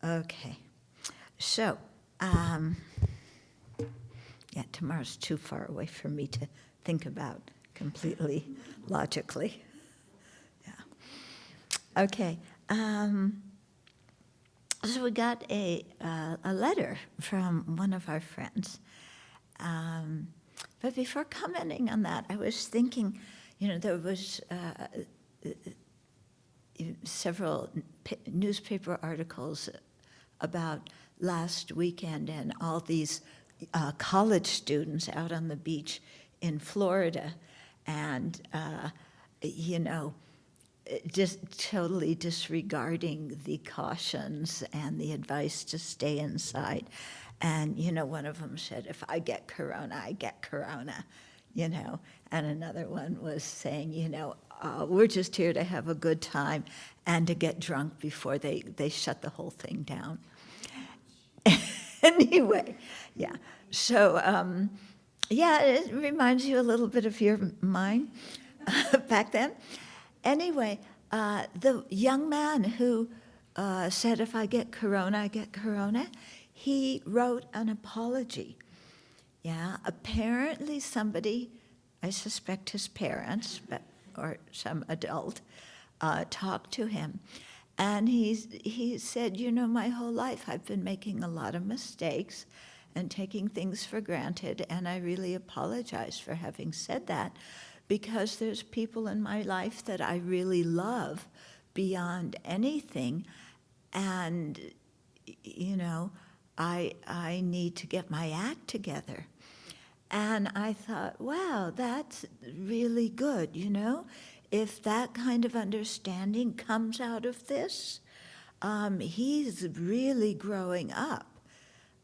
Okay. So, yeah, tomorrow's too far away for me to think about completely logically. Yeah. Okay. So we got a letter from one of our friends. But before commenting on that, I was thinking, there was several newspaper articles about last weekend and all these college students out on the beach in Florida, and just totally disregarding the cautions and the advice to stay inside. And, one of them said, if I get corona, I get corona, and another one was saying, we're just here to have a good time and to get drunk before they shut the whole thing down. Anyway, yeah. So, it reminds you a little bit of your mind back then. Anyway, the young man who said, if I get corona, I get corona, he wrote an apology. Yeah, apparently somebody, I suspect his parents, or some adult, talked to him. And he said, my whole life I've been making a lot of mistakes and taking things for granted, and I really apologize for having said that, because there's people in my life that I really love beyond anything, and, I need to get my act together. And I thought, wow, that's really good, If that kind of understanding comes out of this, he's really growing up,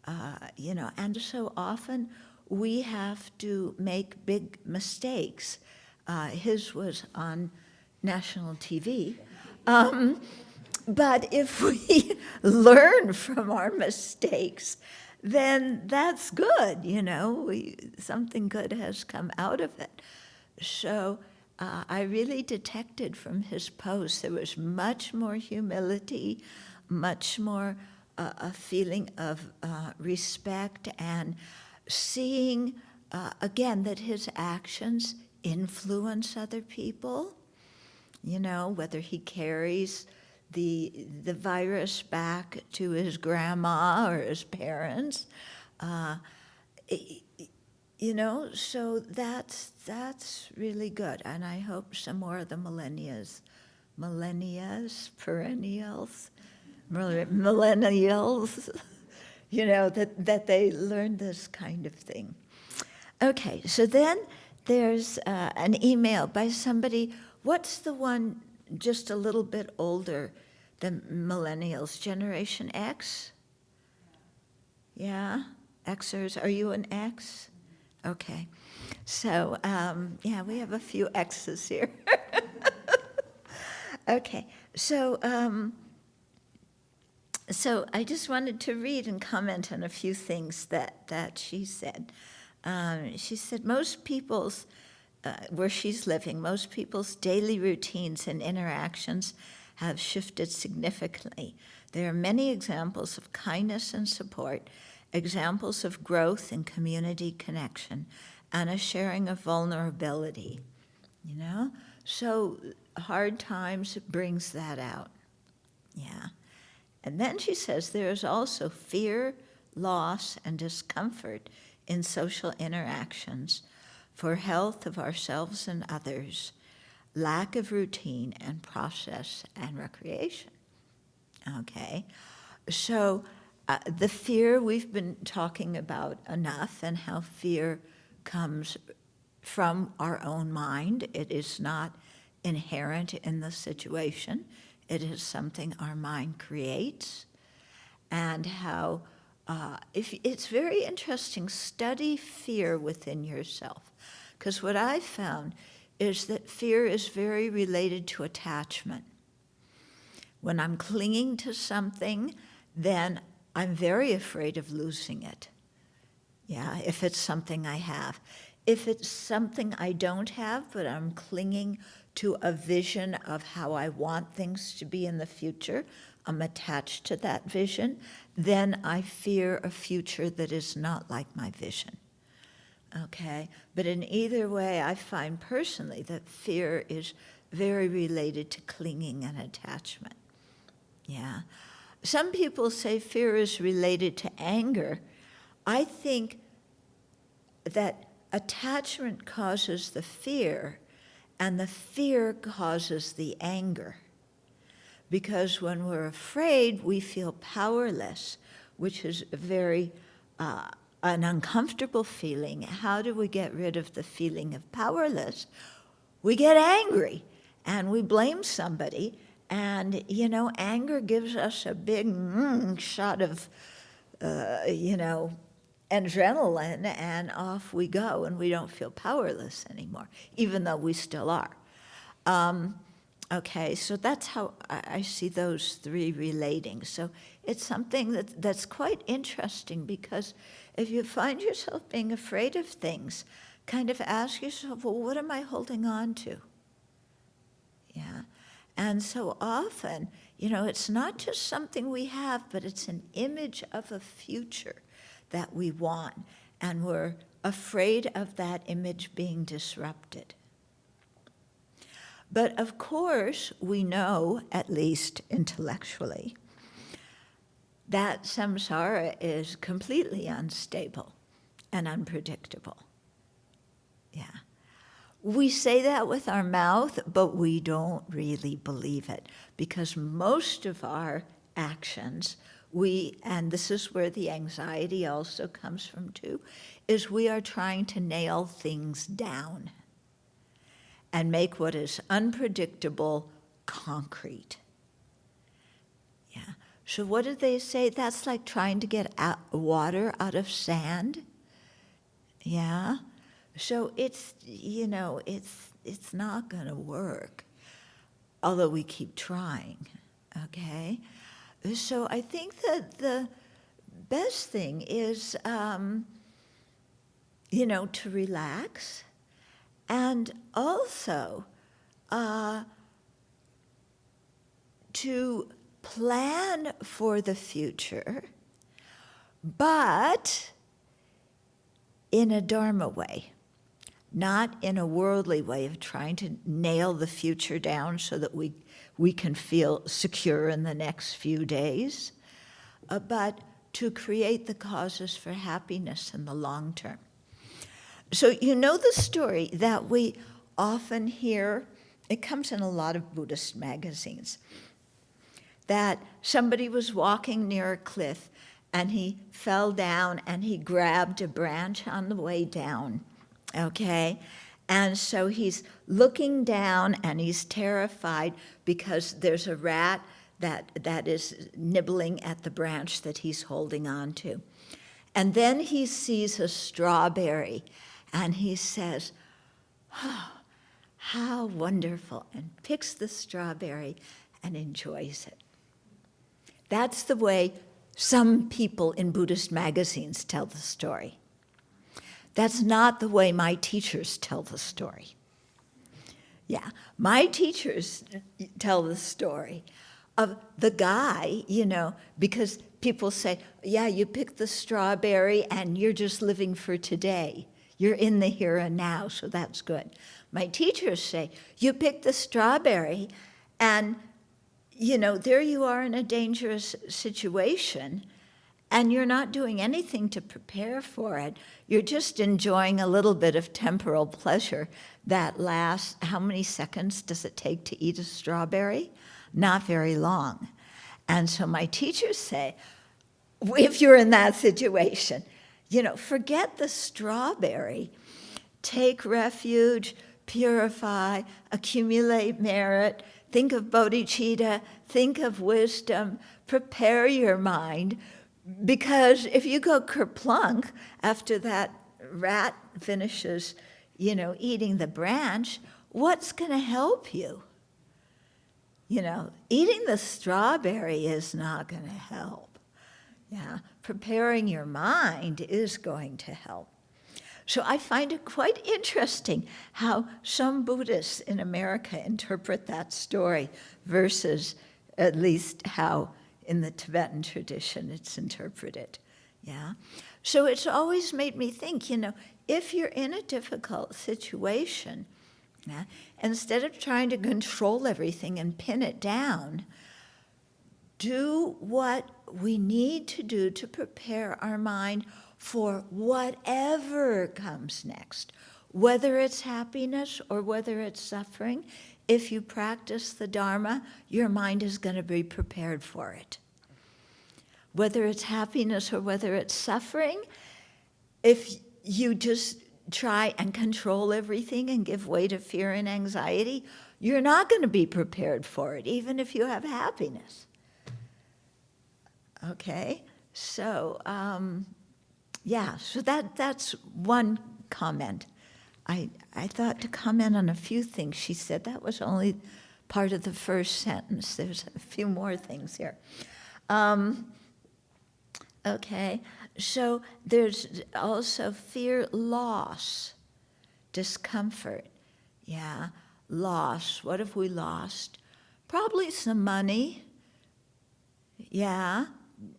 And so often we have to make big mistakes. His was on national TV. But if we learn from our mistakes, then that's good, something good has come out of it. So I really detected from his post there was much more humility, much more a feeling of respect, and seeing, again, that his actions influence other people, whether he carries the virus back to his grandma or his parents, so that's really good. And I hope some more of the millennials, perennials, that they learn this kind of thing. Okay, so then there's an email by somebody. What's the one just a little bit older than millennials? Generation X? Yeah? Xers, are you an X? Okay. So, we have a few X's here. Okay, so I just wanted to read and comment on a few things that she said. She said most people's, where she's living, most people's daily routines and interactions have shifted significantly. There are many examples of kindness and support, examples of growth and community connection, and a sharing of vulnerability, So hard times brings that out, yeah. And then she says there is also fear, loss, and discomfort in social interactions for health of ourselves and others, lack of routine and process and recreation. Okay, so the fear we've been talking about enough, and how fear comes from our own mind. It is not inherent in the situation. It is something our mind creates. And how, if it's very interesting, study fear within yourself. Because what I've found is that fear is very related to attachment. When I'm clinging to something, then I'm very afraid of losing it. Yeah, if it's something I have. If it's something I don't have, but I'm clinging to a vision of how I want things to be in the future, I'm attached to that vision, then I fear a future that is not like my vision. Okay? But in either way, I find personally that fear is very related to clinging and attachment. Yeah. Some people say fear is related to anger. I think that attachment causes the fear, and the fear causes the anger. Because when we're afraid, we feel powerless, which is very an uncomfortable feeling. How do we get rid of the feeling of powerless? We get angry, and we blame somebody. And, anger gives us a big shot of, adrenaline, and off we go, and we don't feel powerless anymore, even though we still are. Okay, so that's how I see those three relating. So it's something that's quite interesting, because if you find yourself being afraid of things, kind of ask yourself, well, what am I holding on to? Yeah. And so often, it's not just something we have, but it's an image of a future that we want, and we're afraid of that image being disrupted. But of course, we know, at least intellectually, that samsara is completely unstable and unpredictable. Yeah. We say that with our mouth, but we don't really believe it, because most of our actions, and this is where the anxiety also comes from too, is we are trying to nail things down and make what is unpredictable concrete. Yeah. So what do they say? That's like trying to get water out of sand. Yeah. So it's not going to work, although we keep trying, okay? So I think that the best thing is, to relax, and also to plan for the future, but in a Dharma way. Not in a worldly way of trying to nail the future down so that we can feel secure in the next few days, but to create the causes for happiness in the long term. So the story that we often hear, it comes in a lot of Buddhist magazines, that somebody was walking near a cliff and he fell down and he grabbed a branch on the way down. Okay, and so he's looking down and he's terrified because there's a rat that is nibbling at the branch that he's holding on to. And then he sees a strawberry and he says, oh, how wonderful, and picks the strawberry and enjoys it. That's the way some people in Buddhist magazines tell the story. That's not the way my teachers tell the story. Yeah, my teachers tell the story of the guy, because people say, yeah, you picked the strawberry and you're just living for today. You're in the here and now, so that's good. My teachers say, you picked the strawberry and, there you are in a dangerous situation, and you're not doing anything to prepare for it. You're just enjoying a little bit of temporal pleasure that lasts. How many seconds does it take to eat a strawberry? Not very long. And so my teachers say, if you're in that situation, forget the strawberry. Take refuge, purify, accumulate merit, think of bodhicitta, think of wisdom, prepare your mind. Because if you go kerplunk after that rat finishes, eating the branch, what's going to help you? Eating the strawberry is not going to help. Yeah, preparing your mind is going to help. So I find it quite interesting how some Buddhists in America interpret that story versus at least how in the Tibetan tradition it's interpreted. Yeah. So it's always made me think, if you're in a difficult situation, yeah, instead of trying to control everything and pin it down, do what we need to do to prepare our mind for whatever comes next, whether it's happiness or whether it's suffering. If you practice the Dharma, your mind is going to be prepared for it. Whether it's happiness or whether it's suffering, if you just try and control everything and give way to fear and anxiety, you're not going to be prepared for it, even if you have happiness. Okay, so so that's one comment. I thought to comment on a few things she said. That was only part of the first sentence. There's a few more things here. Okay, so there's also fear, loss, discomfort. Yeah, loss. What have we lost? Probably some money. Yeah,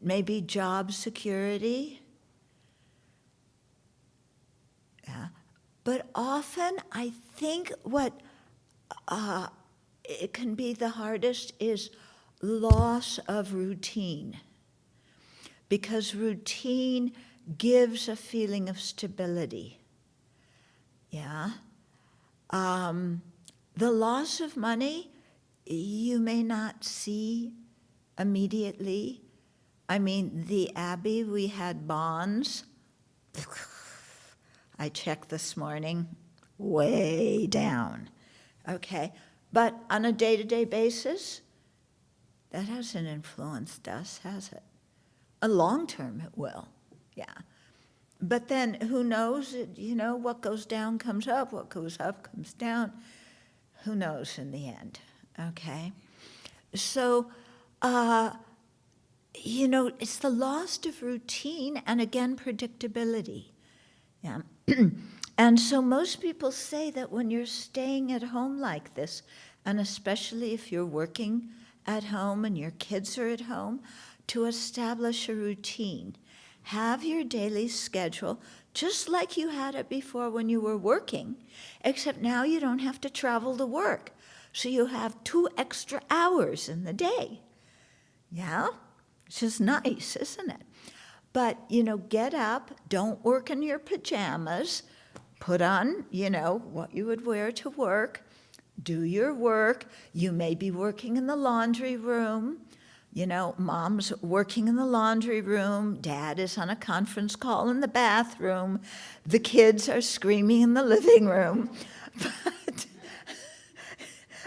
maybe job security. Yeah, but often I think what it can be the hardest is loss of routine. Because routine gives a feeling of stability. Yeah. The loss of money, you may not see immediately. I mean, the Abbey, we had bonds. I checked this morning, way down. Okay. But on a day-to-day basis, that hasn't influenced us, has it? A long term it will, yeah. But then who knows, what goes down comes up, what goes up comes down. Who knows in the end, okay? So, it's the loss of routine and again, predictability, yeah. And so most people say that when you're staying at home like this, and especially if you're working at home and your kids are at home, to establish a routine. Have your daily schedule just like you had it before when you were working, except now you don't have to travel to work. So you have 2 extra hours in the day. Yeah? Which is nice, isn't it? But, get up, don't work in your pajamas, put on, what you would wear to work, do your work. You may be working in the laundry room. Mom's working in the laundry room, Dad is on a conference call in the bathroom, the kids are screaming in the living room.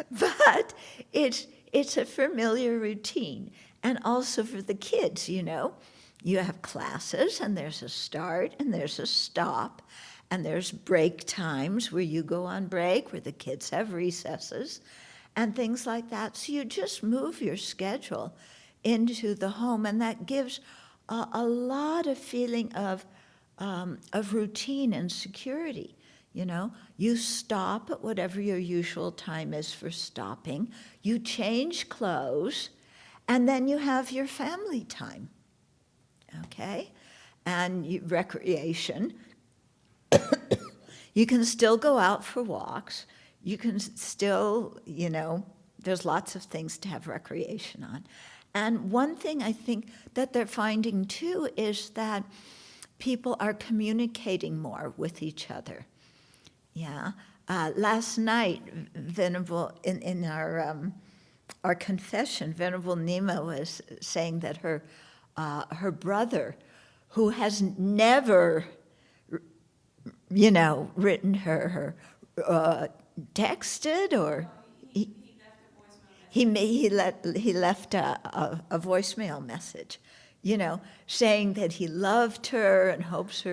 But it's a familiar routine. And also for the kids, you have classes, and there's a start, and there's a stop, and there's break times where you go on break, where the kids have recesses, and things like that. So you just move your schedule into the home, and that gives a lot of feeling of routine and security. You stop at whatever your usual time is for stopping. You change clothes, and then you have your family time. Okay, and recreation. You can still go out for walks. You can still, there's lots of things to have recreation on. And one thing I think that they're finding too is that people are communicating more with each other. Yeah. Last night, Venerable, in our confession, Venerable Nima was saying that her brother, who has never, written her texted or he left a voicemail message, saying that he loved her and hopes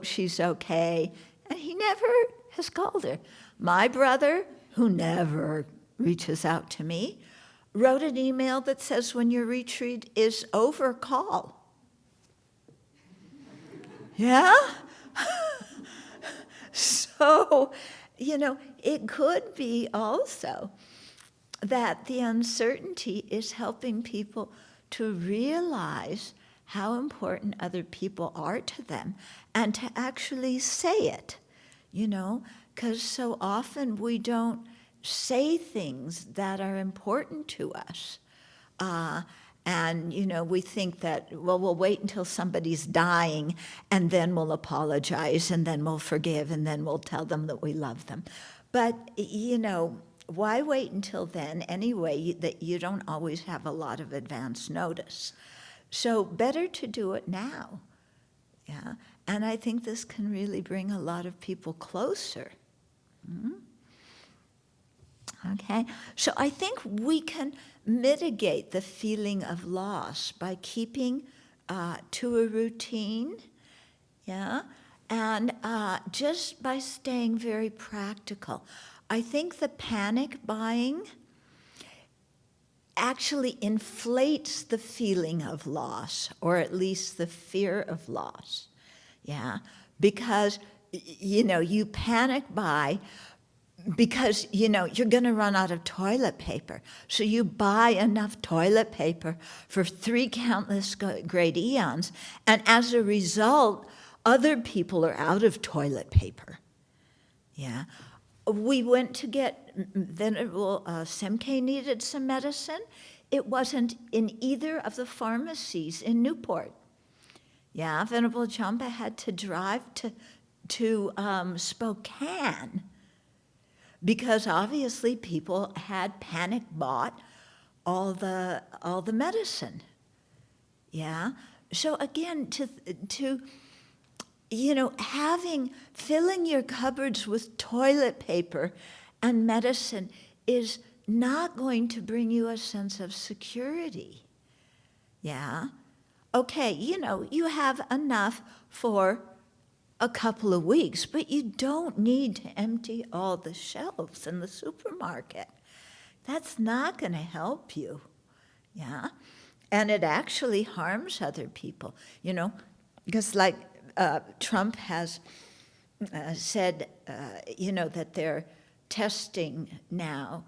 she's okay, and he never has called her. My brother, who never reaches out to me, wrote an email that says, when your retreat is over, call. Yeah? So, it could be also that the uncertainty is helping people to realize how important other people are to them and to actually say it, because so often we don't say things that are important to us. And, we think that, well, we'll wait until somebody's dying and then we'll apologize and then we'll forgive and then we'll tell them that we love them. But, why wait until then anyway, that you don't always have a lot of advance notice? So better to do it now. Yeah. And I think this can really bring a lot of people closer. Mm-hmm. Okay, so I think we can mitigate the feeling of loss by keeping to a routine, yeah, and just by staying very practical. I think the panic buying actually inflates the feeling of loss, or at least the fear of loss, yeah, because, you panic buy because, you're going to run out of toilet paper. So you buy enough toilet paper for 3 countless great eons, and as a result, other people are out of toilet paper. Yeah. We went to get Venerable Semke needed some medicine. It wasn't in either of the pharmacies in Newport. Yeah, Venerable Jamba had to drive to Spokane, because obviously people had panic bought all the medicine. Yeah. So again, filling your cupboards with toilet paper and medicine is not going to bring you a sense of security. Yeah. Okay, you have enough for a couple of weeks, but you don't need to empty all the shelves in the supermarket. That's not going to help you, yeah? And it actually harms other people, because like Trump has said, that they're testing now.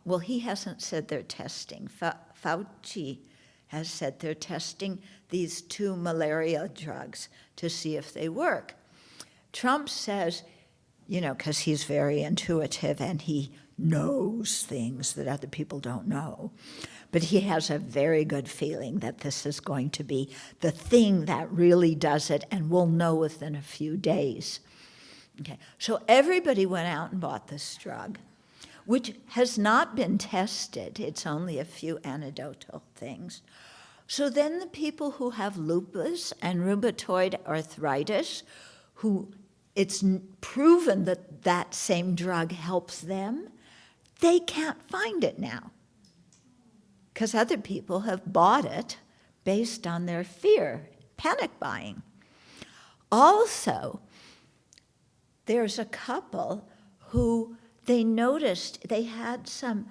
Well, he hasn't said they're testing. Fauci has said they're testing these 2 malaria drugs to see if they work. Trump says, because he's very intuitive and he knows things that other people don't know, but he has a very good feeling that this is going to be the thing that really does it, and we'll know within a few days. Okay, so everybody went out and bought this drug, which has not been tested. It's only a few anecdotal things. So then the people who have lupus and rheumatoid arthritis, who it's proven that that same drug helps them, they can't find it now, because other people have bought it based on their fear, panic buying. Also, there's a couple who they noticed they had some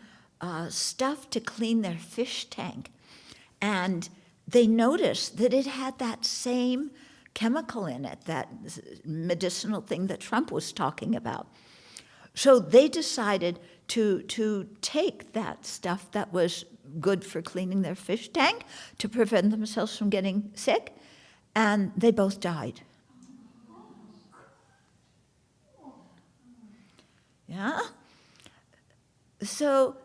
stuff to clean their fish tank, and they noticed that it had that same chemical in it, that medicinal thing that Trump was talking about. So they decided to take that stuff that was good for cleaning their fish tank to prevent themselves from getting sick, and they both died. Yeah? So,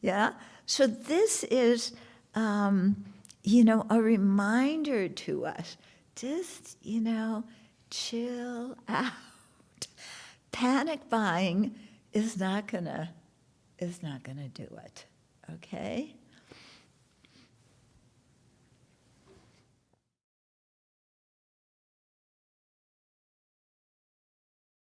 yeah? So this is, a reminder to us, just, chill out. Panic buying is not gonna do it, okay?